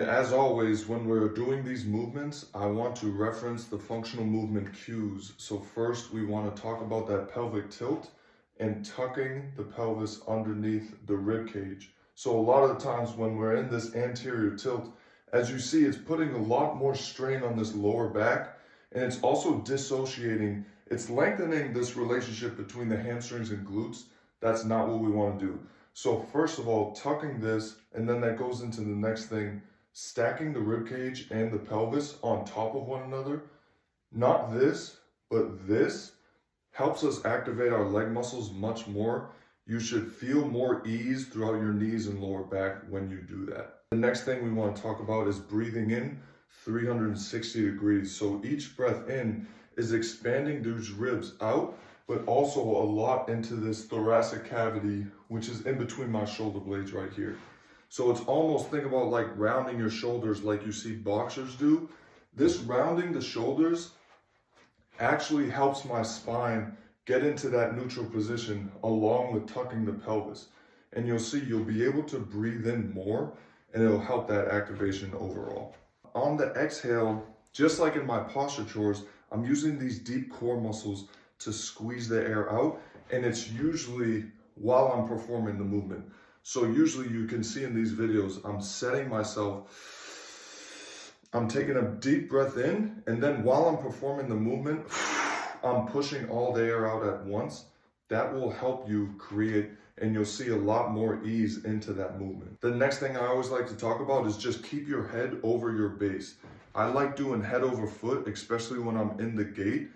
as always, when we're doing these movements, I want to reference the functional movement cues. So first we want to talk about that pelvic tilt and tucking the pelvis underneath the rib cage. So a lot of the times when we're in this anterior tilt, as you see, it's putting a lot more strain on this lower back, and it's also dissociating. It's lengthening this relationship between the hamstrings and glutes. That's not what we want to do. So first of all, tucking this, and then that goes into the next thing, stacking the rib cage and the pelvis on top of one another. Not this, but this helps us activate our leg muscles much more. You should feel more ease throughout your knees and lower back when you do that. The next thing we want to talk about is breathing in 360 degrees. So each breath in is expanding those ribs out, but also a lot into this thoracic cavity, which is in between my shoulder blades right here. So it's almost, think about like rounding your shoulders like you see boxers do. This rounding the shoulders actually helps my spine get into that neutral position along with tucking the pelvis. And you'll see you'll be able to breathe in more, and it'll help that activation overall. On the exhale, just like in my posture chores, I'm using these deep core muscles to squeeze the air out, and it's usually while I'm performing the movement. So usually you can see in these videos, I'm setting myself, I'm taking a deep breath in, and then while I'm performing the movement, I'm pushing all the air out at once. That will help you create, and you'll see a lot more ease into that movement. The next thing I always like to talk about is just keep your head over your base. I like doing head over foot, especially when I'm in the gait,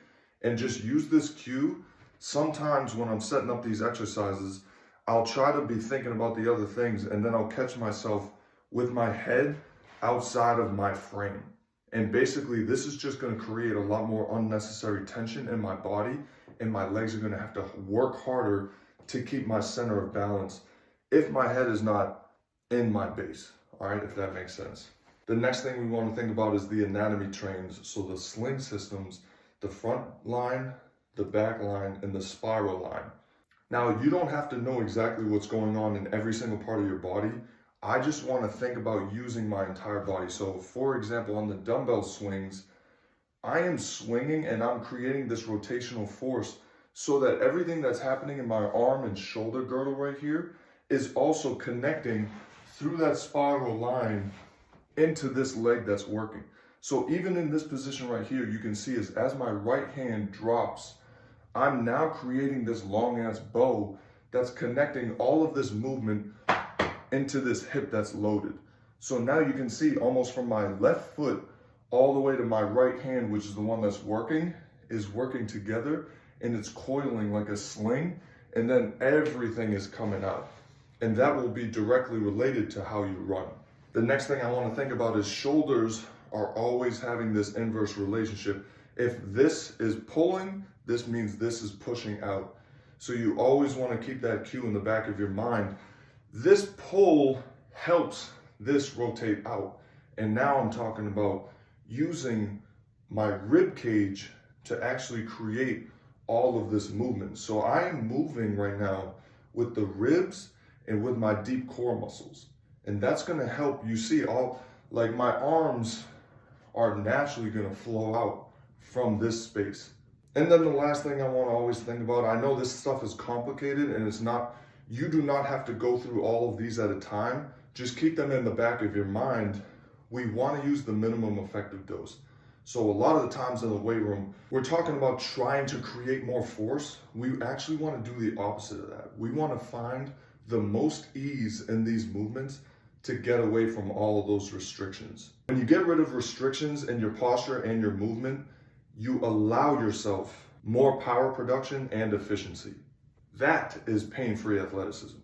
and just use this cue. Sometimes when I'm setting up these exercises, I'll try to be thinking about the other things, and then I'll catch myself with my head outside of my frame. And basically, this is just going to create a lot more unnecessary tension in my body, and my legs are going to have to work harder to keep my center of balance if my head is not in my base, all right, if that makes sense. The next thing we want to think about is the anatomy trains. So the sling systems, the front line, the back line, and the spiral line. Now, you don't have to know exactly what's going on in every single part of your body. I just want to think about using my entire body. So for example, on the dumbbell swings, I am swinging and I'm creating this rotational force so that everything that's happening in my arm and shoulder girdle right here is also connecting through that spiral line into this leg that's working. So even in this position right here, you can see as my right hand drops, I'm now creating this long ass bow that's connecting all of this movement into this hip that's loaded. So now you can see almost from my left foot all the way to my right hand, which is the one that's working, is working together, and it's coiling like a sling, and then everything is coming out. And that will be directly related to how you run. The next thing I want to think about is shoulders are always having this inverse relationship. If this is pulling, this means this is pushing out. So you always want to keep that cue in the back of your mind. This pull helps this rotate out. And now I'm talking about using my rib cage to actually create all of this movement. So I am moving right now with the ribs and with my deep core muscles. And that's going to help you see all, like my arms are naturally going to flow out from this space. And then the last thing I want to always think about, I know this stuff is complicated and it's not, you do not have to go through all of these at a time. Just keep them in the back of your mind. We want to use the minimum effective dose. So a lot of the times in the weight room, we're talking about trying to create more force. We actually want to do the opposite of that. We want to find the most ease in these movements to get away from all of those restrictions. When you get rid of restrictions in your posture and your movement, you allow yourself more power production and efficiency. That is pain-free athleticism.